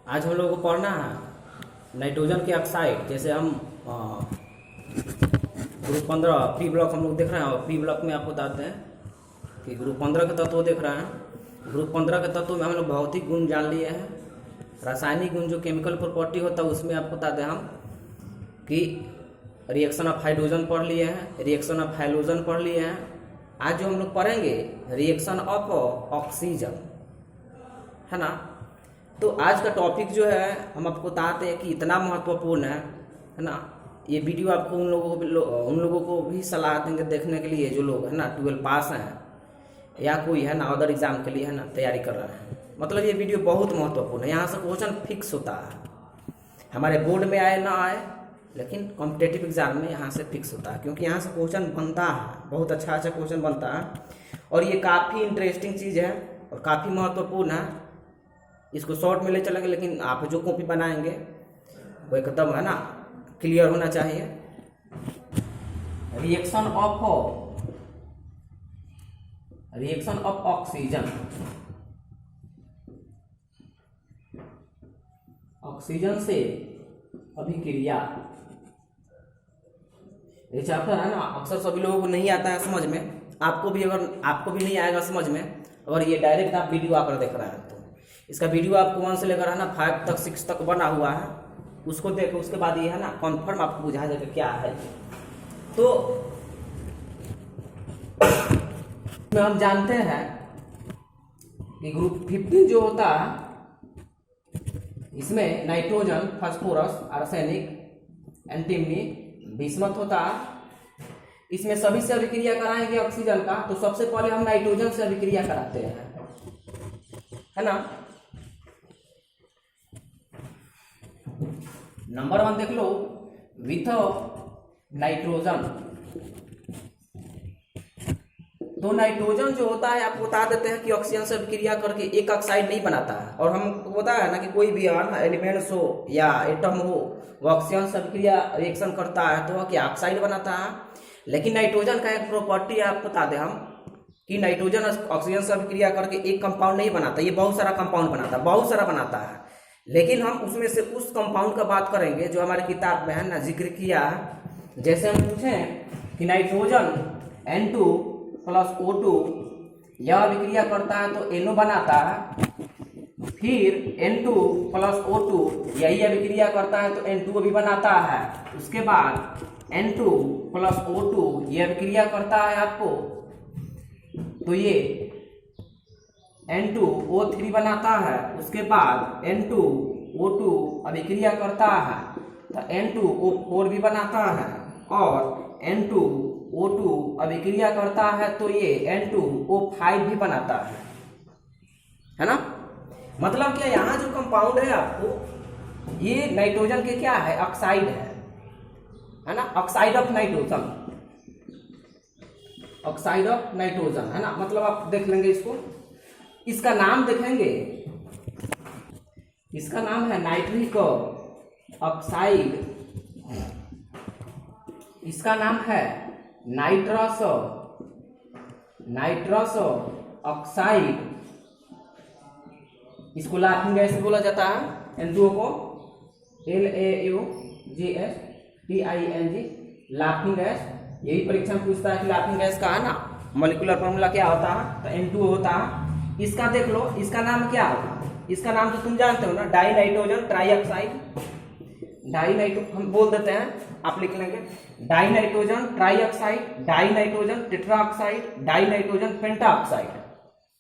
आज हम लोगों को पढ़ना है नाइट्रोजन के ऑक्साइड। जैसे हम ग्रुप 15 पी ब्लॉक हम लोग देख रहे हैं, और पी ब्लॉक में आपको बताते हैं कि ग्रुप 15 के तत्व देख रहे हैं। ग्रुप 15 के तत्व में हम लोग भौतिक गुण जान लिए हैं, रासायनिक गुण जो केमिकल प्रॉपर्टी होता है उसमें आपको बताते हैं हम कि रिएक्शन ऑफ हाइड्रोजन पढ़ लिए हैं, रिएक्शन ऑफ हाइड्रोजन पढ़ लिए हैं। आज जो हम लोग पढ़ेंगे रिएक्शन ऑफ ऑक्सीजन, है ना। तो आज का टॉपिक जो है हम आपको बताते हैं कि इतना महत्वपूर्ण है ना। ये वीडियो आपको उन लोगों को भी सलाह देंगे देखने के लिए जो लोग है ना 12 पास हैं या कोई है ना अदर एग्जाम के लिए है ना तैयारी कर रहे हैं। मतलब ये वीडियो बहुत महत्वपूर्ण है। यहाँ से क्वेश्चन फिक्स होता है, हमारे बोर्ड में आए ना आए, लेकिन कॉम्पिटेटिव एग्जाम में यहाँ से फिक्स होता है, क्योंकि यहाँ से क्वेश्चन बनता है, बहुत अच्छा क्वेश्चन बनता है। और ये काफ़ी इंटरेस्टिंग चीज़ है और काफ़ी महत्वपूर्ण है। इसको शॉर्ट में ले चलेंगे, लेकिन आप जो कॉपी बनाएंगे वो एकदम है ना क्लियर होना चाहिए। रिएक्शन ऑफ ऑक्सीजन, ऑक्सीजन से अभिक्रिया, ये चैप्टर है ना अक्सर सभी लोगों को नहीं आता है समझ में। आपको भी नहीं आएगा समझ में, और ये डायरेक्ट आप वीडियो आकर देख रहे हैं तो इसका वीडियो आपको 1 से लेकर है ना 5 तक 6 तक बना हुआ है, उसको देखो। उसके बाद ये है ना कॉन्फर्म आपको बुझा जाएगा क्या है। तो में हम जानते हैं कि ग्रुप 15 जो होता है इसमें nitrogen, phosphorus, arsenic, antimony, bismuth होता है। इसमें सभी से अभिक्रिया कराएंगे ऑक्सीजन का, तो सबसे पहले हम नाइट्रोजन से अभिक्रिया कराते हैं, है ना। नंबर 1 देख लो, विथ नाइट्रोजन। तो नाइट्रोजन जो होता है आपको बता देते हैं कि ऑक्सीजन से अभिक्रिया करके एक ऑक्साइड नहीं बनाता है। और हमको पता है ना कि कोई भी एलिमेंट्स हो या एटम हो वो ऑक्सीजन से अभिक्रिया रिएक्शन करता है तो वह क्या ऑक्साइड बनाता है। लेकिन नाइट्रोजन का एक प्रॉपर्टी आपको बता दें हम कि नाइट्रोजन ऑक्सीजन से अभिक्रिया करके एक कंपाउंड नहीं बनाता, ये बहुत सारा कंपाउंड बनाता है, बहुत सारा बनाता है। लेकिन हम उसमें से उस कंपाउंड का बात करेंगे जो हमारी किताब में है ना जिक्र किया है। जैसे हम पूछें कि नाइट्रोजन N2 प्लस O2 यह अभिक्रिया करता है तो NO बनाता है, फिर N2 प्लस O2 यही अभिक्रिया करता है तो N2 भी बनाता है। उसके बाद N2 प्लस O2 यह अभिक्रिया करता है आपको तो ये N2O3 बनाता है। उसके बाद N2O2 अभिक्रिया करता है तो N2O4 भी बनाता है, और N2O2 अभिक्रिया करता है तो ये N2O5 भी बनाता है ना। मतलब क्या यहाँ जो कंपाउंड है आपको ये नाइट्रोजन के क्या है, ऑक्साइड है ना। Oxide of nitrogen, oxide of nitrogen है ना। मतलब आप देख लेंगे इसको, इसका नाम देखेंगे, इसका नाम है नाइट्रिक ऑक्साइड, इसका नाम है नाइट्रस ऑक्साइड। इसको लाफिंग गैस बोला जाता है। N2O को LAUGSTING लाफिंग गैस। यही परीक्षा में पूछता है कि लाफिंग गैस का है ना मॉलिक्यूलर फॉर्मूला क्या होता है, तो N2O होता है। इसका देख लो, इसका नाम क्या होगा, इसका नाम तो तुम जानते हो ना, डाई नाइट्रोजन ट्राईऑक्साइड। हम बोल देते हैं, आप लिख लेंगे die nitrogen trioxide, die nitrogen tetroxide, die nitrogen pentoxide,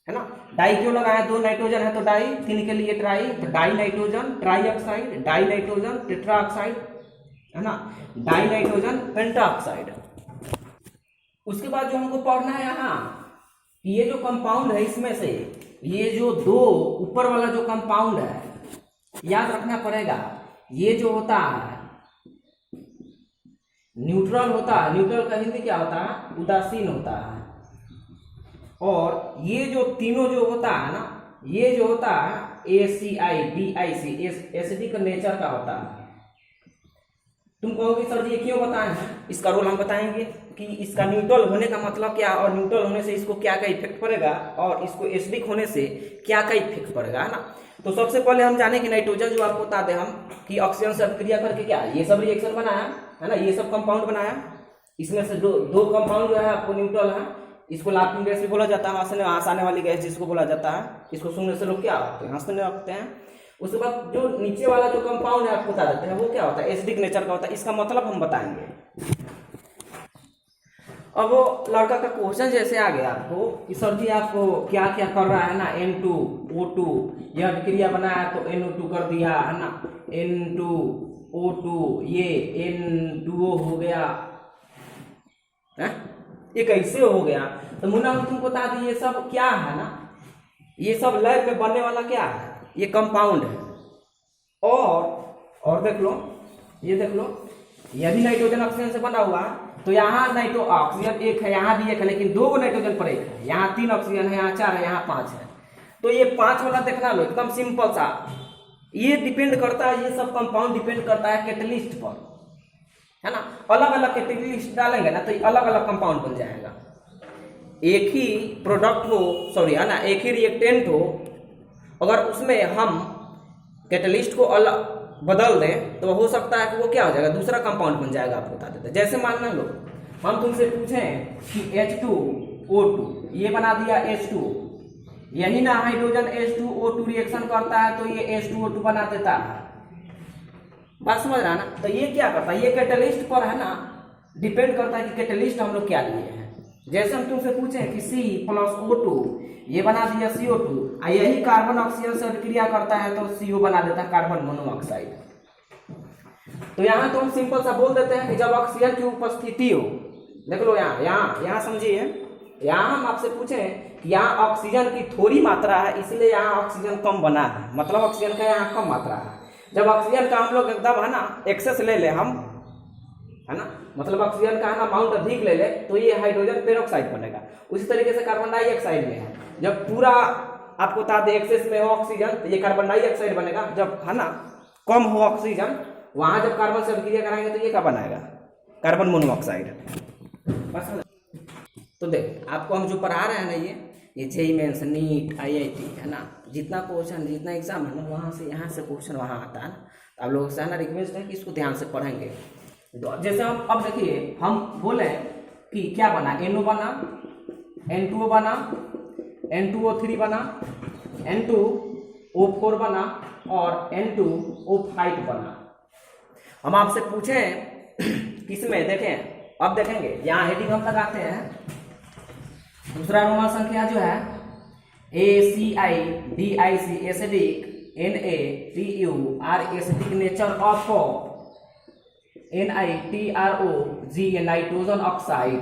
है ना। डाई क्यों लगाया, 2 नाइट्रोजन है तो डाई, 3 के लिए ट्राई, तो die nitrogen trioxide, die nitrogen tetroxide, है ना, डाई नाइट्रोजन पेंटाऑक्साइड। उसके बाद जो हमको पढ़ना है यहाँ कि ये जो कंपाउंड है इसमें से ये जो 2 ऊपर वाला जो कंपाउंड है याद रखना पड़ेगा, ये जो होता है न्यूट्रल होता है। न्यूट्रल का हिंदी क्या होता है, उदासीन होता है। और ये जो तीनों जो होता है ना, ये जो होता है ACI DIC एसिडिक नेचर का होता है। तुम कहोगे सर जी ये क्यों बताए हैं, इसका रोल हम बताएंगे कि इसका न्यूट्रल होने का मतलब क्या, और न्यूट्रल होने से इसको क्या क्या इफेक्ट पड़ेगा, और इसको एसिडिक होने से क्या क्या इफेक्ट पड़ेगा, है ना। तो सबसे पहले हम जाने कि नाइट्रोजन जो आपको बता दें हम कि ऑक्सीजन से अभिक्रिया करके क्या ये सब रिएक्शन बनाया है ना, ये सब कंपाउंड बनाया, इसमें से दो कंपाउंड जो है आपको न्यूट्रल है, इसको लाफिंग गैस भी बोला जाता है, वहां से आने वाली गैस जिसको बोला जाता है, इसको सुनने से लोग क्या होते हैं, हंसने लगते हैं। उसके बाद जो नीचे वाला जो कंपाउंड है आपको बता देते हैं वो क्या होता है, एसिडिक नेचर का होता है, इसका मतलब हम बताएंगे। अब वो लड़का का क्वेश्चन जैसे आ गया आपको कि सर जी आपको क्या क्या कर रहा है ना, N2O2 यह अभिक्रिया बनाया तो NO2 कर दिया है ना, N2O2 ये N2O हो गया है, ये कैसे हो गया। तो मुन्ना हम तुमको बता दी ये सब क्या है ना, ये सब लैब में बनने वाला क्या है, ये कंपाउंड है। और देख लो, ये देख लो, यह भी नाइट्रोजन ऑक्सीजन से बना हुआ है। तो यहाँ नाइट्रो ऑक्सीजन एक है, यहाँ भी एक है, लेकिन दो नाइट्रोजन पर एक है, यहाँ 3 ऑक्सीजन है, यहाँ 4 है, यहाँ 5 है। तो ये 5 वाला देखना लो, एकदम सिंपल सा। ये डिपेंड करता है, ये सब कंपाउंड डिपेंड करता है कैटलिस्ट पर, है ना। अलग अलग कैटलिस्ट डालेंगे ना तो अलग अलग कंपाउंड बन जाएगा। एक ही प्रोडक्ट हो, सॉरी है ना, एक ही रिएक्टेंट हो, अगर उसमें हम कैटलिस्ट को अलग बदल दें तो हो सकता है कि वो क्या हो जाएगा, दूसरा कंपाउंड बन जाएगा। आपको बता देते हैं, जैसे मान लो हम तुमसे पूछें कि H2O2 ये बना दिया H2, यही ना हाइड्रोजन H2O2 रिएक्शन करता है तो ये H2O2 बना देता है, बात समझ रहा है ना। तो ये क्या करता है, ये कैटलिस्ट पर है ना डिपेंड करता है कि कैटलिस्ट हम लोग क्या लिए हैं। जैसे हम तुमसे पूछें कि C+O2 ये बना दिया CO2, यही कार्बन ऑक्सीजन से अभिक्रिया करता है तो CO बना देता है कार्बन मोनोऑक्साइड। तो यहाँ तो हम सिंपल सा बोल देते हैं कि जब ऑक्सीजन की उपस्थिति हो, देख लो यहाँ समझिए, यहाँ हम आपसे पूछें कि यहाँ ऑक्सीजन की थोड़ी मात्रा है इसलिए यहाँ ऑक्सीजन कम बना है, मतलब ऑक्सीजन का यहाँ कम मात्रा है। जब ऑक्सीजन का हम लोग एकदम है ना एक्सेस ले ले हम, है ना, मतलब ऑक्सीजन का है ना अमाउंट अधिक ले ले तो ये हाइड्रोजन पेरोक्साइड बनेगा। उसी तरीके से कार्बन डाइऑक्साइड में है, जब पूरा आपको बता दें एक्सेस में हो ऑक्सीजन तो ये कार्बन डाइऑक्साइड बनेगा। जब है ना कम हो ऑक्सीजन, वहां जब कार्बन से अभिक्रिया कराएंगे तो ये क्या बनाएगा, कार्बन मोनोऑक्साइड। तो देख आपको हम जो पढ़ा रहे हैं ना ये जेईई मेंस, नीट, IIT है ना, जितना क्वेश्चन जितना एग्जाम है ना वहाँ से यहाँ से क्वेश्चन वहाँ आता है ना। आप लोगों से ना रिक्वेस्ट है कि इसको ध्यान से पढ़ेंगे। जैसे हम अब देखिए हम बोले कि क्या बना, NO बना, N2O बना, N2O3 बना, N2O4 बना और N2O5 बना। हम आपसे पूछें किसमें, देखें अब देखेंगे यहाँ हेडिंग हम लगाते हैं, दूसरा रोमन संख्या जो है ACIDIC acidic, NaTuR acidic nature of, NiTROG nitrogen oxide.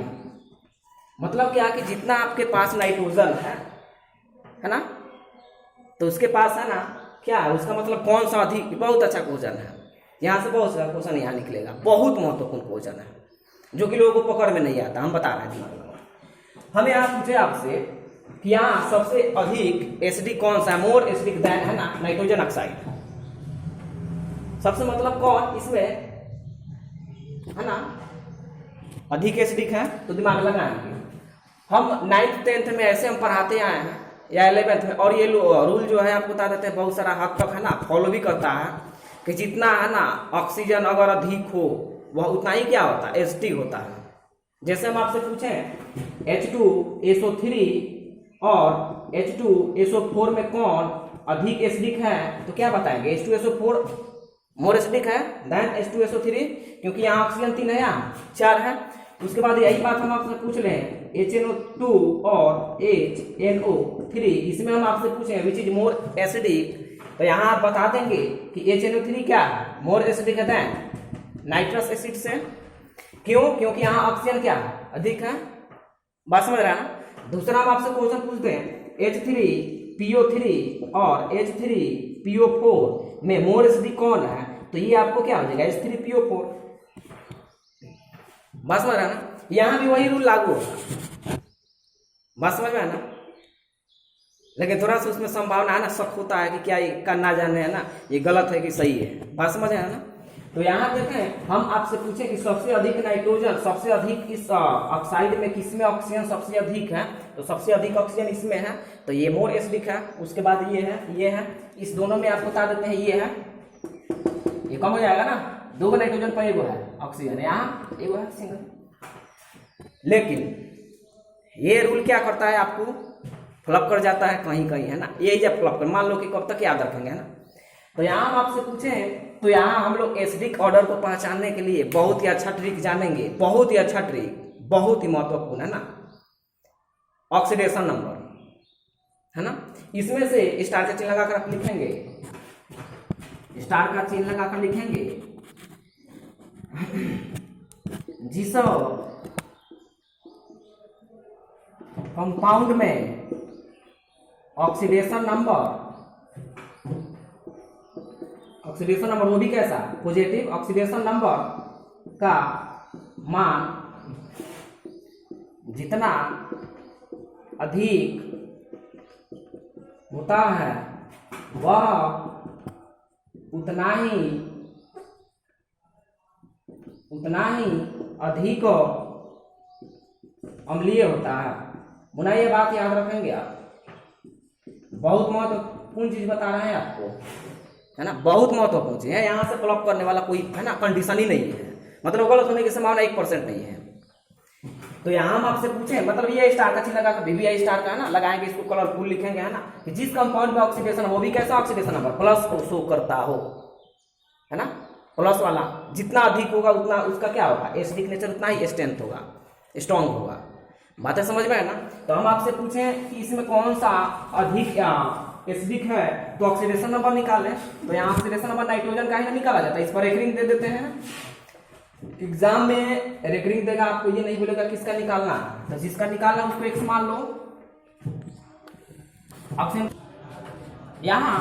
मतलब क्या कि जितना आपके पास नाइट्रोजन है ना, तो उसके पास है ना क्या है, उसका मतलब कौन सा अधिक, बहुत अच्छा क्वेश्चन है, यहाँ से बहुत सारा क्वेश्चन यहाँ निकलेगा, बहुत महत्वपूर्ण क्वेश्चन है जो कि लोगों को पकड़ में नहीं आता, हम बता रहे हैं दिमाग में। हम यहाँ पूछे आपसे कि यहाँ सबसे अधिक एसिडिक कौन सा है, मोर एसिडिक देन है ना नाइट्रोजन ऑक्साइड, सबसे मतलब कौन इसमें है ना अधिक एसिडिक है, तो दिमाग लगाएंगे। हम 9th 10th में ऐसे हम पढ़ाते आए हैं या 11th में, और ये रूल जो है आपको बता देते हैं बहुत सारा हद तक है ना फॉलो भी करता है कि जितना है ना ऑक्सीजन अगर अधिक हो वह उतना ही क्या होता है, एसिडिक होता है। जैसे हम आपसे पूछें H2SO3 और H2SO4 में कौन अधिक एसिडिक है, तो क्या बताएंगे, H2SO4 मोर एसिडिक है देन H2SO3, क्योंकि यहाँ ऑक्सीजन 3 है, यहाँ 4 है। उसके बाद यही बात हम आपसे पूछ लें HNO2 और HNO3, इसमें हम आपसे पूछें विच इज मोर एसिडिक, तो यहाँ आप बता देंगे कि HNO3 क्या है, मोर एसिडिक है देन नाइट्रस एसिड से। क्यों, क्योंकि यहाँ ऑक्सीजन क्या है, अधिक है, बात समझ रहा है ना। दूसरा हम आपसे क्वेश्चन पूछते हैं H3PO3 और H3PO4 में मोर एसिडिक कौन है, तो ये आपको क्या हो जाएगा, H3PO4, बात समझ रहा है ना। यहाँ भी वही रूल लागू होगा, बात समझ में है ना, लेकिन थोड़ा सा उसमें संभावना है ना, शक होता है कि क्या ये करना जाने है ना ये गलत है कि सही है, बात समझ है ना। तो यहाँ देखें, हम आपसे पूछे कि सबसे अधिक नाइट्रोजन, सबसे अधिक इस ऑक्साइड में किसमें ऑक्सीजन सबसे अधिक है, तो सबसे अधिक ऑक्सीजन इसमें है, तो ये मोर एसिडिक है। उसके बाद ये है, इस दोनों में आप बता देते हैं ये है, ये कम हो जाएगा ना, 2 नाइट्रोजन पर एगो है ऑक्सीजन, यहाँ एगो है सिंगल। लेकिन ये रूल क्या करता है, आपको फ्लप कर जाता है कहीं कहीं, है ना, यही जब फ्लप कर, मान लो कि कब तक याद रखेंगे, है ना। तो यहाँ हम आपसे पूछें, तो यहाँ हम लोग एसिडिक ऑर्डर को पहचानने के लिए बहुत ही अच्छा ट्रिक जानेंगे, बहुत ही अच्छा ट्रिक, बहुत ही महत्वपूर्ण, है ना, ऑक्सीडेशन नंबर, है ना। इसमें से स्टार का चिन्ह लगाकर आप लिखेंगे, स्टार का चिन्ह लगाकर लिखेंगे, जिस कंपाउंड में ऑक्सीडेशन नंबर वो भी कैसा, पॉजिटिव ऑक्सीडेशन नंबर का मान जितना अधिक होता है वह उतना ही अधिक अम्लीय होता है। मुना ये बात याद रखेंगे आप, बहुत महत्वपूर्ण चीज बता रहे हैं आपको, है ना, बहुत महत्वपूर्ण चीज है। यहाँ से फ्लॉप करने वाला कोई, है ना, कंडीशन ही नहीं है, मतलब गलत होने की संभावना 1% नहीं है। तो यहाँ हम आपसे पूछे, मतलब ये स्टार का चिन्ह लगा कर VBI स्टार का, है ना, लगाएंगे, इसको कलरफुल लिखेंगे, है ना, कि जिस कंपाउंड में ऑक्सीडेशन वो भी कैसा ऑक्सीडेशन नंबर प्लस को शो करता हो, है ना, प्लस वाला जितना अधिक होगा उतना उसका क्या होगा, एसिडिक नेचर उतना ही स्ट्रेंथ होगा, स्ट्रॉन्ग होगा। बातें समझ में है ना। तो हम आपसे पूछें कि इसमें कौन सा अधिक एसिडिक है, तो ऑक्सीडेशन नंबर निकालें। तो यहाँ ऑक्सीडेशन नंबर नाइट्रोजन का ही ना निकाला जाता है, इस पर रेकरिंग दे देते हैं। एग्जाम में रेकरिंग देगा, आपको ये नहीं बोलेगा किसका निकालना, तो जिसका निकालना उसको x मान लो। ऑक्सीजन यहाँ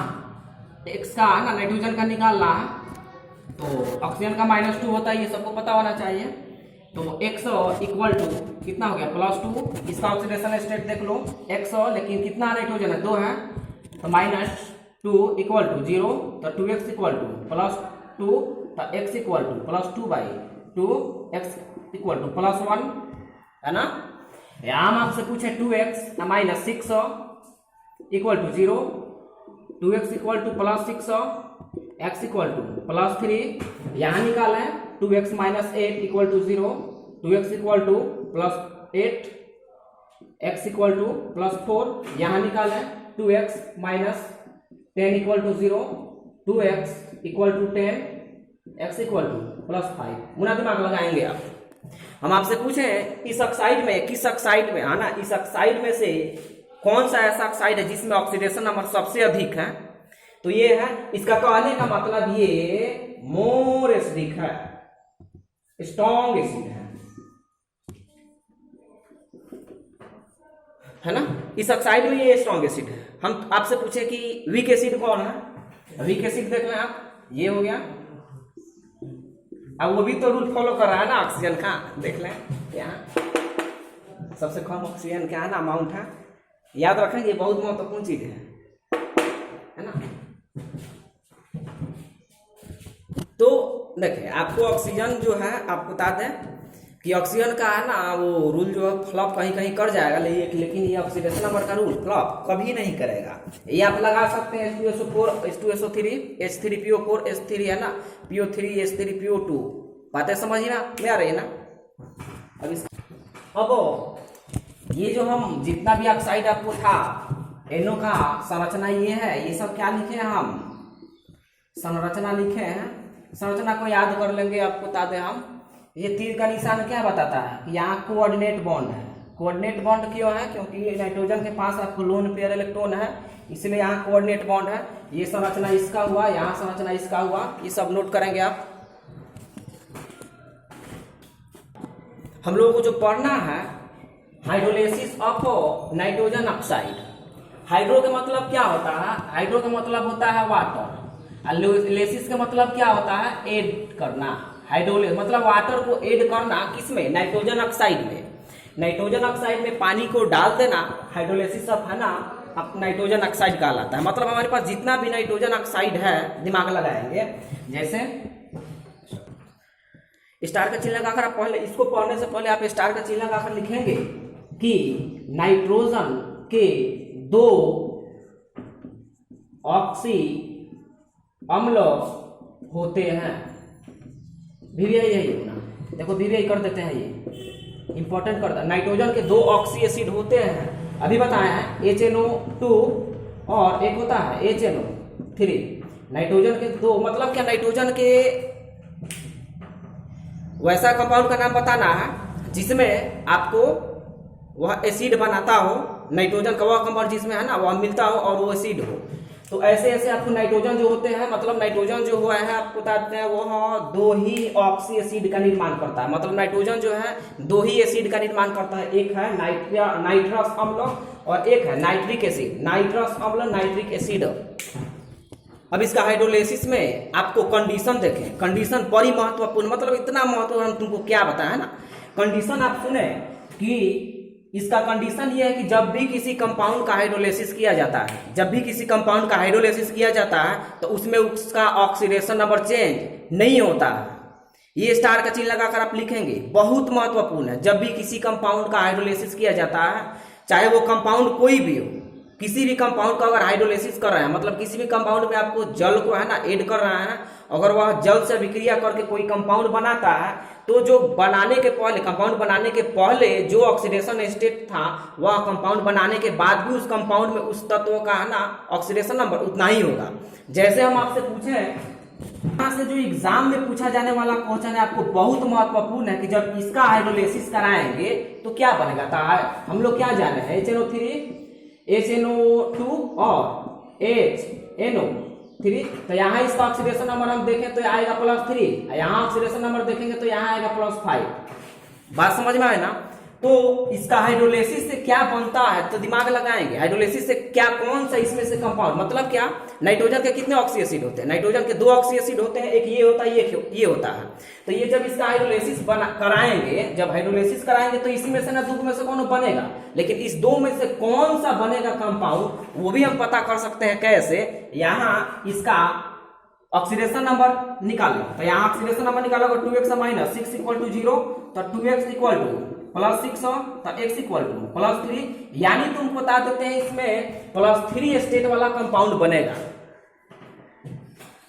x का ना नाइट्रोजन का निकालना है, तो ऑक्सीजन का -2 होता है, ये सबको पता होना चाहिए। तो x इक्वल टू कितना हो गया, +2। इसका ऑक्सीडेशन स्टेट देख लो, x, लेकिन कितना नाइट्रोजन है, 2 है, तो -2 इक्वल टू 0, तो 2x इक्वल टू +2, तो x equal to +2/2, x equal to +1, है ना। यहाँ हम आपसे पूछे 2x -6 equal to 0, 2x equal to +6, x equal to +3। यहाँ निकाला है 2x -8 equal to 0, 2x equal to +8, x equal to +4। यहाँ निकाला है 2x -10 equal to 0, 2x equal to 10, x equal to +5। मुना दिमाग लगाएंगे आप। हम आपसे पूछे इस ऑक्साइड में, किस ऑक्साइड में, है ना, इस ऑक्साइड में से कौन सा ऐसा ऑक्साइड है जिसमें ऑक्सीडेशन नंबर सबसे अधिक है, तो ये है। इसका कहने का मतलब ये मोर एसिडिक है, स्ट्रॉन्ग एसिड है ना। इस ऑक्साइड में ये स्ट्रॉन्ग एसिड है। हम आपसे पूछे कि वीक एसिड कौन है, वीक एसिड देख लें आप, ये हो गया। अब वो भी तो रूल फॉलो कर रहा है ना ऑक्सीजन का, देख लें यहाँ सबसे कम ऑक्सीजन क्या है ना, अमाउंट है, याद रखेंगे, बहुत महत्वपूर्ण चीज है ना। तो देखिए, आपको ऑक्सीजन जो है, आपको बता दें कि ऑक्सीजन का है ना, वो रूल जो है फ्लॉप कहीं कहीं कर जाएगा, लेकिन ये ऑक्सीडेशन नंबर का रूल फ्लॉप कभी नहीं करेगा। ये आप लगा सकते हैं H2SO4 H2SO3 H3PO4 H3, है ना, PO3 H3PO2। बातें समझ में आ रही है ना। अब ये जो हम जितना भी ऑक्साइड आपको था, NO का संरचना ये है, ये सब क्या लिखे हैं हम, संरचना लिखे हैं। संरचना को याद कर लेंगे, आपको बता दें हम, ये तीर का निशान क्या बताता है कि यहाँ कोऑर्डिनेट बॉन्ड है। कोऑर्डिनेट बॉन्ड क्यों है, क्योंकि नाइट्रोजन के पास आपको लोन पेयर इलेक्ट्रॉन है, इसलिए यहाँ कोऑर्डिनेट बॉन्ड है। ये संरचना इसका हुआ, यहाँ संरचना इसका हुआ, ये सब नोट करेंगे आप। हम लोगों को जो पढ़ना है, hydrolysis of nitrogen oxide. Hydro का मतलब क्या होता है, हाइड्रो का मतलब होता है वाटर, लिसिस का मतलब क्या होता है, ऐड करना। हाइड्रोलिस मतलब वाटर को ऐड करना, किसमें, नाइट्रोजन ऑक्साइड में। नाइट्रोजन ऑक्साइड में पानी को डाल देना, हाइड्रोलिसिस ऑफ, है ना, अब नाइट्रोजन ऑक्साइड कहलाता है। मतलब हमारे पास जितना भी नाइट्रोजन ऑक्साइड है, दिमाग लगाएंगे, जैसे स्टार का चिन्ह लगाकर आप पहले इसको पढ़ने से पहले आप स्टार का चिन्ह लगाकर लिखेंगे कि नाइट्रोजन के 2 ऑक्सी अम्ल होते हैं। वीवीआई यही होना, देखो वीवीआई कर देते हैं, ये इंपॉर्टेंट करता है। नाइट्रोजन के 2 ऑक्सी एसिड होते हैं, अभी बताया है HNO2 और एक होता है HNO3। नाइट्रोजन के 2 मतलब क्या, नाइट्रोजन के वैसा कंपाउंड का नाम बताना है जिसमें आपको वह एसिड बनाता हो, नाइट्रोजन का वह कंपाउंड जिसमें है ना वह मिलता हो और वो एसिड हो। तो ऐसे ऐसे आपको नाइट्रोजन जो होते हैं, मतलब नाइट्रोजन जो हुआ है आपको बताते हैं वह 2 ही ऑक्सी एसिड का निर्माण करता है। मतलब नाइट्रोजन जो है 2 ही एसिड का निर्माण करता है, एक है नाइट्रस अम्ल और एक है नाइट्रिक एसिड। नाइट्रस अम्ल, नाइट्रिक एसिड। अब इसका हाइड्रोलिसिस में आपको कंडीशन देखें, कंडीशन बड़ी महत्वपूर्ण, मतलब इतना महत्वपूर्ण हम तुमको क्या बताया ना। कंडीशन आप सुने कि इसका कंडीशन ये है कि जब भी किसी कंपाउंड का हाइड्रोलिसिस किया जाता है, जब भी किसी कंपाउंड का हाइड्रोलिसिस किया जाता है तो उसमें उसका ऑक्सीडेशन नंबर चेंज नहीं होता है। ये स्टार का चिन्ह लगाकर आप लिखेंगे, बहुत महत्वपूर्ण है। जब भी किसी कंपाउंड का हाइड्रोलिसिस किया जाता है, चाहे वो कंपाउंड कोई भी हो, किसी भी कंपाउंड का अगर हाइड्रोलिसिस कर रहे हैं, मतलब किसी भी कंपाउंड में आपको जल को है ना ऐड कर रहे हैं, अगर वह जल से विक्रिया करके कोई कंपाउंड बनाता है तो जो बनाने के पहले, कंपाउंड बनाने के पहले जो ऑक्सीडेशन स्टेट था वह कंपाउंड बनाने के बाद भी उस कंपाउंड में उस तत्व का है ना ऑक्सीडेशन नंबर उतना ही होगा। जैसे हम आपसे पूछे यहाँ से जो एग्जाम में पूछा जाने वाला क्वेश्चन है आपको बहुत महत्वपूर्ण है कि जब इसका हाइड्रोलिसिस कराएंगे तो क्या बनेगा। तो हम लोग क्या जाने हैं, HNO3, HNO2 और HNO3। तो यहाँ इसका ऑक्सीडेशन नंबर हम देखें तो आएगा +3, यहाँ ऑक्सीडेशन नंबर देखेंगे तो यहाँ आएगा +5। बात समझ में आए ना। तो इसका हाइड्रोलिसिस से क्या बनता है तो दिमाग लगाएंगे, हाइड्रोलिसिस से क्या, कौन सा इसमें से कंपाउंड, मतलब क्या, नाइट्रोजन के कितने ऑक्सी एसिड होते हैं, नाइट्रोजन के 2 ऑक्सी एसिड होते हैं, एक ये होता है, ये होता है। तो ये जब इसका हाइड्रोलिसिस कराएंगे, जब हाइड्रोलिसिस कराएंगे तो इसी में से ना 2 में से कौन बनेगा, लेकिन इस 2 में से कौन सा बनेगा कंपाउंड वो भी हम पता कर सकते हैं। कैसे, यहाँ इसका ऑक्सीडेशन नंबर निकालो, तो यहाँ ऑक्सीडेशन नंबर निकालोगे 2x - 6 = 0, तो 2x = +6 तो x = +3, यानी तुम बता देते हैं इसमें +3 स्टेट वाला कंपाउंड बनेगा।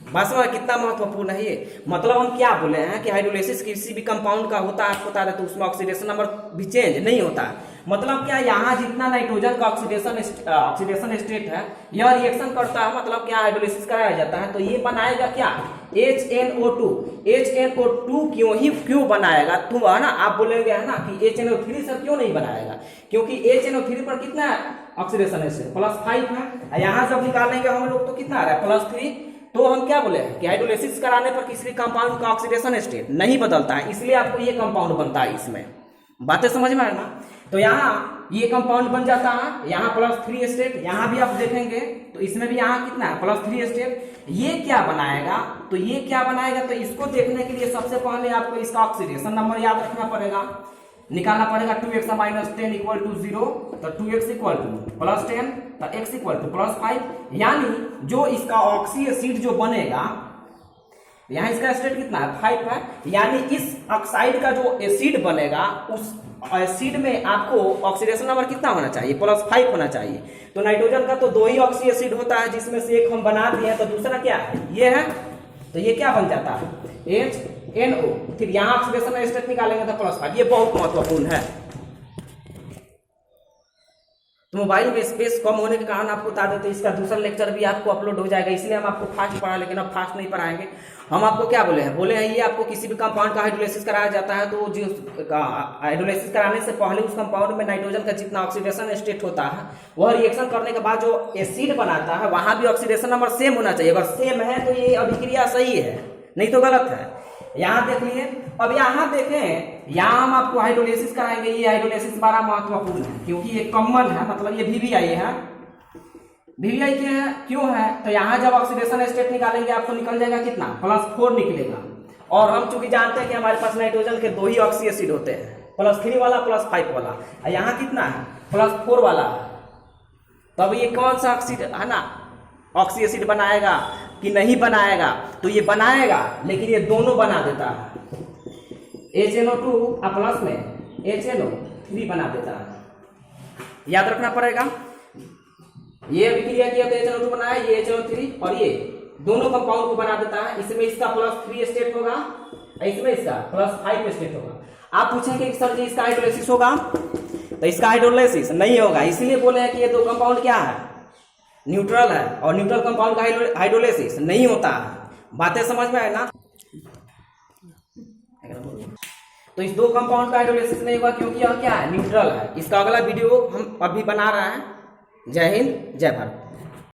बस में कितना महत्वपूर्ण है ये, मतलब हम क्या बोले हैं कि हाइड्रोलिसिस किसी भी कंपाउंड का होता है, आपको बता देते उसमें ऑक्सीडेशन नंबर भी चेंज नहीं होता है। मतलब क्या, यहाँ जितना नाइट्रोजन का ऑक्सीडेशन स्टेट है यह रिएक्शन करता है, मतलब क्या हाइड्रोलिसिस कराया जाता है तो ये बनाएगा क्या, HNO2। HNO2 क्यों बनाएगा, तुम है ना आप बोलेंगे है ना कि HNO3 सर क्यों नहीं बनाएगा, क्योंकि HNO3 पर कितना ऑक्सीडेशन स्टेट +5 है, यहाँ जब निकालेंगे हम लोग तो कितना आ रहा है +3। तो हम क्या बोले कि हाइड्रोलिसिस कराने पर किसी भी कंपाउंड का ऑक्सीडेशन स्टेट नहीं बदलता है, इसलिए आपको ये कंपाउंड बनता है। इसमें बातें समझ में आए ना। तो यहाँ ये कंपाउंड बन जाता है, यहाँ +3 स्टेट, यहाँ भी आप देखेंगे तो इसमें भी यहाँ कितना है +3 स्टेट। ये क्या बनाएगा, तो ये क्या बनाएगा, तो इसको देखने के लिए सबसे पहले आपको इसका ऑक्सीडेशन नंबर याद रखना पड़ेगा, निकालना पड़ेगा। 2x - 10 = 0, तो 2x = +10, तो x = +5, यानी जो इसका ऑक्सी एसिड जो बनेगा, यहाँ इसका स्टेट कितना है 5 है, यानी इस ऑक्साइड का जो एसिड बनेगा उस एसिड में आपको ऑक्सीडेशन नंबर कितना होना चाहिए, +5 होना चाहिए। तो नाइट्रोजन का तो 2 ही ऑक्सी एसिड होता है, जिसमें से एक हम बना दिए हैं, तो दूसरा क्या है ये है, तो ये क्या बन जाता है HNO, फिर यहाँ ऑक्सीडेशन स्टेट निकालेंगे तो +5। ये बहुत महत्वपूर्ण है। तो मोबाइल में स्पेस कम होने के कारण आपको बता देते इसका दूसरा लेक्चर भी आपको अपलोड हो जाएगा, इसलिए हम आपको फास्ट पढ़ा, लेकिन अब फास्ट नहीं पढ़ाएंगे। हम आपको क्या बोले हैं ये आपको किसी भी कंपाउंड का हाइड्रोलिसिस कराया जाता है तो जो हाइड्रोलिसिस कराने से पहले उस कंपाउंड में नाइट्रोजन का जितना ऑक्सीडेशन स्टेट होता है वह रिएक्शन करने के बाद जो एसिड बनाता है वहां भी ऑक्सीडेशन नंबर सेम होना चाहिए। अगर सेम है तो ये अभिक्रिया सही है, नहीं तो गलत है। यहाँ देख लिए, अब यहाँ देखें, यहाँ हम आपको हाइड्रोलिसिस कराएंगे। ये हाइड्रोलिसिस बड़ा महत्वपूर्ण है क्योंकि ये कॉमन है, मतलब ये वीवीआई है। वीवीआई क्यों है, तो यहाँ जब ऑक्सीडेशन स्टेट निकालेंगे आपको निकल जाएगा कितना +4 निकलेगा, और हम चूंकि जानते हैं कि हमारे पास नाइट्रोजन के 2 ही ऑक्सी एसिड होते हैं, +3 वाला +5 वाला, और यहाँ कितना है +4 वाला। तब ये कौन सा ऑक्सीड है ना ऑक्सी एसिड बनाएगा कि नहीं बनाएगा, तो ये बनाएगा, लेकिन ये दोनों बना देता है। HNO2 प्लस में HNO3 बना देता है। याद रखना पड़ेगा। ये अभिक्रिया किया तो HNO2 बनाया, ये HNO3 और ये दोनों कंपाउंड को बना देता है। इसमें इसका +3 स्टेट होगा, इसमें इसका +5 स्टेट होगा। आप पूछेंगे कि सर जी इसका हाइड्रोलाइसिस होगा, तो इसका हाइड्रोलाइसिस नहीं होगा। इसलिए बोले हैं कि ये दो कंपाउंड क्या है, न्यूट्रल है, और न्यूट्रल कंपाउंड का हाइड्रोलाइसिस नहीं होता है। बातें समझ में आए ना। तो इस दो कंपाउंड का हाइड्रोलाइसिस नहीं होगा क्योंकि यह क्या है, न्यूट्रल है। इसका अगला वीडियो हम अभी बना रहे हैं। जय हिंद, जय भारत।